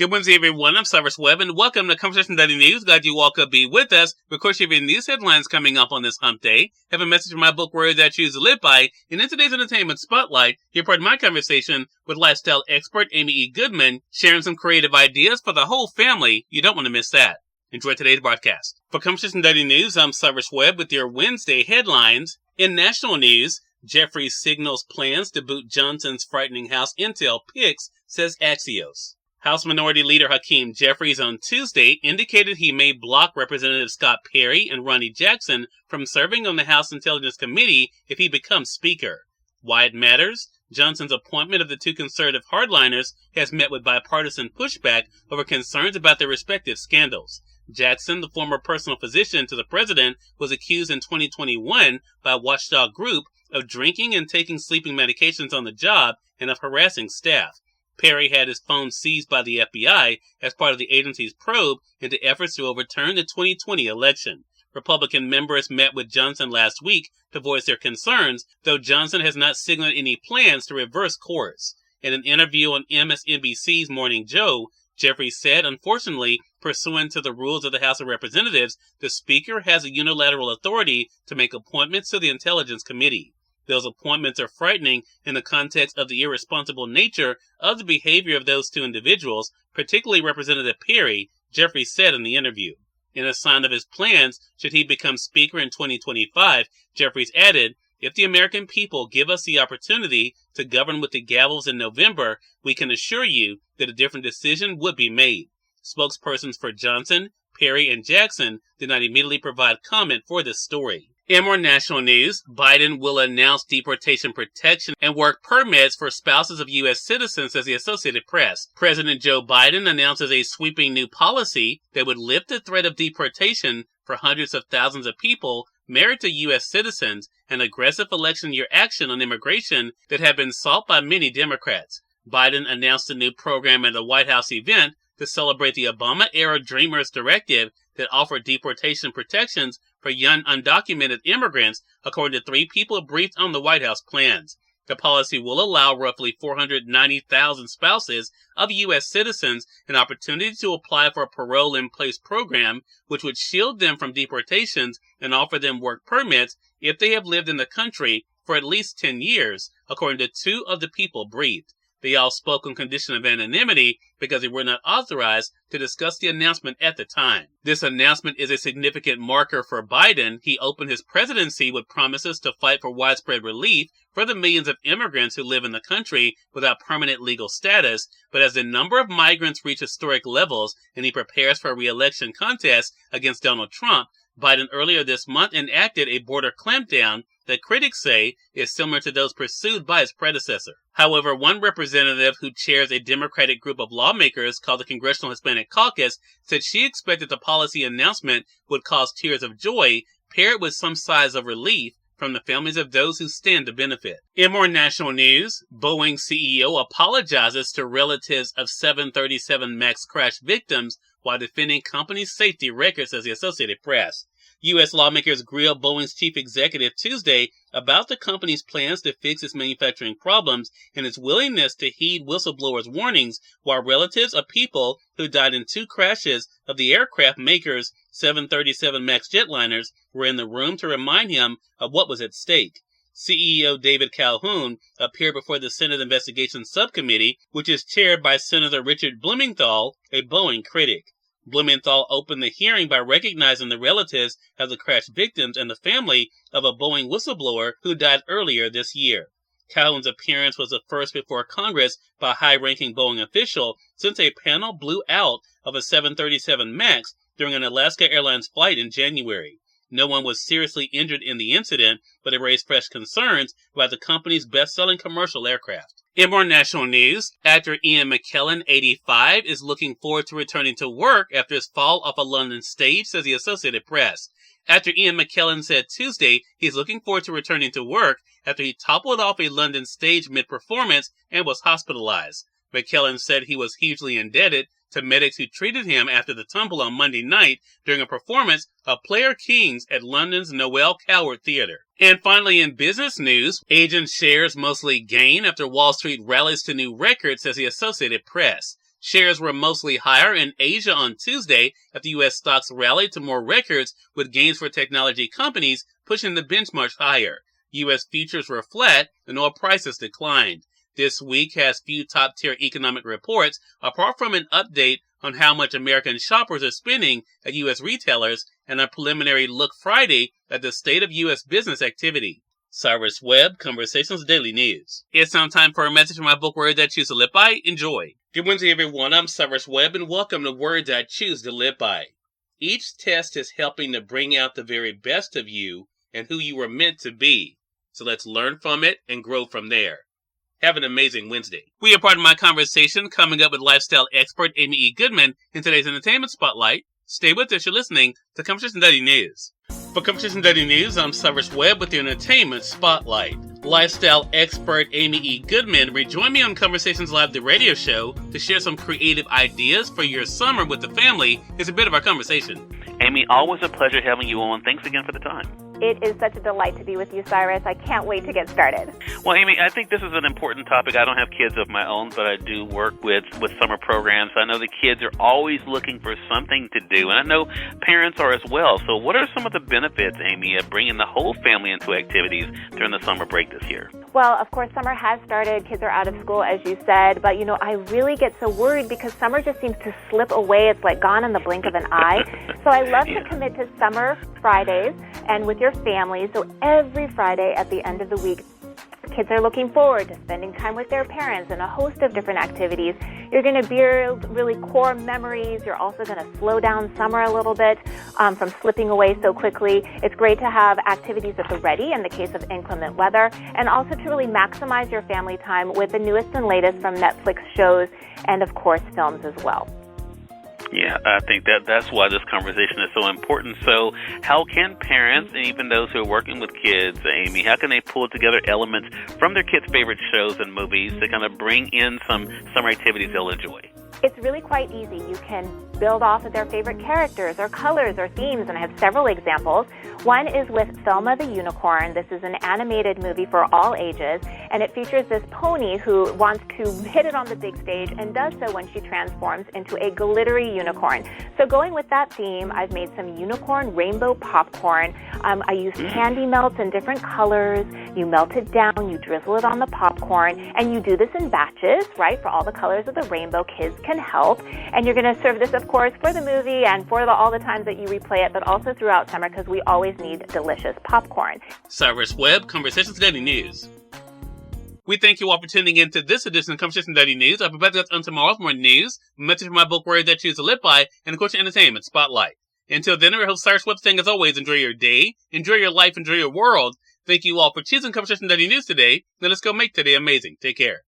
Good Wednesday, everyone. I'm Cyrus Webb, and welcome to Conversation Daily News. Glad you all could be with us. Of course, you have news headlines coming up on this hump day. Have a message from my book, Words I Choose to Live By. And in today's Entertainment Spotlight, you're part of my conversation with lifestyle expert Amy E. Goodman, sharing some creative ideas for the whole family. You don't want to miss that. Enjoy today's broadcast. For Conversation Daily News, I'm Cyrus Webb with your Wednesday headlines. In national news, Jeffries signals plans to boot Johnson's frightening House Intel picks, says Axios. House Minority Leader Hakeem Jeffries on Tuesday indicated he may block Representative Scott Perry and Ronnie Jackson from serving on the House Intelligence Committee if he becomes Speaker. Why it matters? Johnson's appointment of the two conservative hardliners has met with bipartisan pushback over concerns about their respective scandals. Jackson, the former personal physician to the president, was accused in 2021 by a watchdog group of drinking and taking sleeping medications on the job and of harassing staff. Perry had his phone seized by the FBI as part of the agency's probe into efforts to overturn the 2020 election. Republican members met with Johnson last week to voice their concerns, though Johnson has not signaled any plans to reverse course. In an interview on MSNBC's Morning Joe, Jeffries said, unfortunately, pursuant to the rules of the House of Representatives, the Speaker has a unilateral authority to make appointments to the Intelligence Committee. Those appointments are frightening in the context of the irresponsible nature of the behavior of those two individuals, particularly Representative Perry, Jeffries said in the interview. In a sign of his plans, should he become Speaker in 2025, Jeffries added, "If the American people give us the opportunity to govern with the gavels in November, we can assure you that a different decision would be made." Spokespersons for Johnson, Perry, and Jackson did not immediately provide comment for this story. In more national news, Biden will announce deportation protection and work permits for spouses of U.S. citizens, as the Associated Press. President Joe Biden announces a sweeping new policy that would lift the threat of deportation for hundreds of thousands of people married to U.S. citizens, an aggressive election year action on immigration that had been sought by many Democrats. Biden announced a new program at a White House event to celebrate the Obama-era Dreamers Directive that offered deportation protections for young undocumented immigrants, according to three people briefed on the White House plans. The policy will allow roughly 490,000 spouses of U.S. citizens an opportunity to apply for a parole-in-place program, which would shield them from deportations and offer them work permits if they have lived in the country for at least 10 years, according to two of the people briefed. They all spoke on condition of anonymity because they were not authorized to discuss the announcement at the time. This announcement is a significant marker for Biden. He opened his presidency with promises to fight for widespread relief for the millions of immigrants who live in the country without permanent legal status, but as the number of migrants reach historic levels and he prepares for a re-election contest against Donald Trump, Biden earlier this month enacted a border clampdown that critics say is similar to those pursued by his predecessor. However, one representative who chairs a Democratic group of lawmakers called the Congressional Hispanic Caucus said she expected the policy announcement would cause tears of joy, paired with some sighs of relief from the families of those who stand to benefit. In more national news, Boeing CEO apologizes to relatives of 737 MAX crash victims while defending company's safety records, as the Associated Press. U.S. lawmakers grilled Boeing's chief executive Tuesday about the company's plans to fix its manufacturing problems and its willingness to heed whistleblowers' warnings, while relatives of people who died in two crashes of the aircraft maker's 737 MAX jetliners were in the room to remind him of what was at stake. CEO David Calhoun appeared before the Senate Investigations Subcommittee, which is chaired by Senator Richard Blumenthal, a Boeing critic. Blumenthal opened the hearing by recognizing the relatives of the crash victims and the family of a Boeing whistleblower who died earlier this year. Calhoun's appearance was the first before Congress by a high-ranking Boeing official since a panel blew out of a 737 MAX during an Alaska Airlines flight in January. No one was seriously injured in the incident, but it raised fresh concerns about the company's best-selling commercial aircraft. In more national news, actor Ian McKellen, 85, is looking forward to returning to work after his fall off a London stage, says the Associated Press. Actor Ian McKellen said Tuesday he's looking forward to returning to work after he toppled off a London stage mid-performance and was hospitalized. McKellen said he was hugely indebted to medics who treated him after the tumble on Monday night during a performance of Player Kings at London's Noel Coward Theatre. And finally, in business news, agent shares mostly gain after Wall Street rallies to new records, says the Associated Press. Shares were mostly higher in Asia on Tuesday after U.S. stocks rallied to more records with gains for technology companies pushing the benchmark higher. U.S. futures were flat and oil prices declined. This week has few top-tier economic reports apart from an update on how much American shoppers are spending at U.S. retailers and a preliminary look Friday at the state of U.S. business activity. Cyrus Webb, Conversations Daily News. It's now time for a message from my book, Words I Choose to Live By. Enjoy. Good Wednesday, everyone. I'm Cyrus Webb, and welcome to Words I Choose to Live By. Each test is helping to bring out the very best of you and who you were meant to be. So let's learn from it and grow from there. Have an amazing Wednesday. We are part of my conversation coming up with lifestyle expert Amy E. Goodman in today's Entertainment Spotlight. Stay with us. You're listening to Conversation Daily News. For Conversation Daily News, I'm Cyrus Webb with the Entertainment Spotlight. Lifestyle expert Amy E. Goodman rejoined me on Conversations Live, the radio show, to share some creative ideas for your summer with the family. It's a bit of our conversation. Amy, always a pleasure having you on. Thanks again for the time. It is such a delight to be with you, Cyrus. I can't wait to get started. Well, Amy, I think this is an important topic. I don't have kids of my own, but I do work with summer programs. I know the kids are always looking for something to do, and I know parents are as well. So what are some of the benefits, Amy, of bringing the whole family into activities during the summer break this year? Well, of course, summer has started. Kids are out of school, as you said. But, I really get so worried because summer just seems to slip away. It's like gone in the blink of an eye. So I love to commit to Summer Fridays and with your family. So every Friday at the end of the week, kids are looking forward to spending time with their parents and a host of different activities. You're going to build really core memories. You're also going to slow down summer a little bit from slipping away so quickly. It's great to have activities at the ready in the case of inclement weather, and also to really maximize your family time with the newest and latest from Netflix shows and, of course, films as well. Yeah, I think that's why this conversation is so important. So how can parents, and even those who are working with kids, Amy, how can they pull together elements from their kids' favorite shows and movies to kind of bring in some summer activities they'll enjoy? It's really quite easy. You can build off of their favorite characters or colors or themes, and I have several examples. One is with Thelma the Unicorn. This is an animated movie for all ages, and it features this pony who wants to hit it on the big stage and does so when she transforms into a glittery unicorn. So going with that theme, I've made some unicorn rainbow popcorn. I used candy melts in different colors. You melt it down, you drizzle it on the popcorn, and you do this in batches, right, for all the colors of the rainbow. Kids can help. And you're going to serve this, of course, for the movie and for all the times that you replay it, but also throughout summer because we always need delicious popcorn. Cyrus Webb, Conversations Daily News. We thank you all for tuning in to this edition of Conversation Daily News. I'll be back on tomorrow for more news, a message from my book, Words I Choose to Live By, and of course, your Entertainment Spotlight. Until then, our host Cyrus Webb saying, as always, enjoy your day, enjoy your life, enjoy your world. Thank you all for choosing Conversation Daily News today. Now let's go make today amazing. Take care.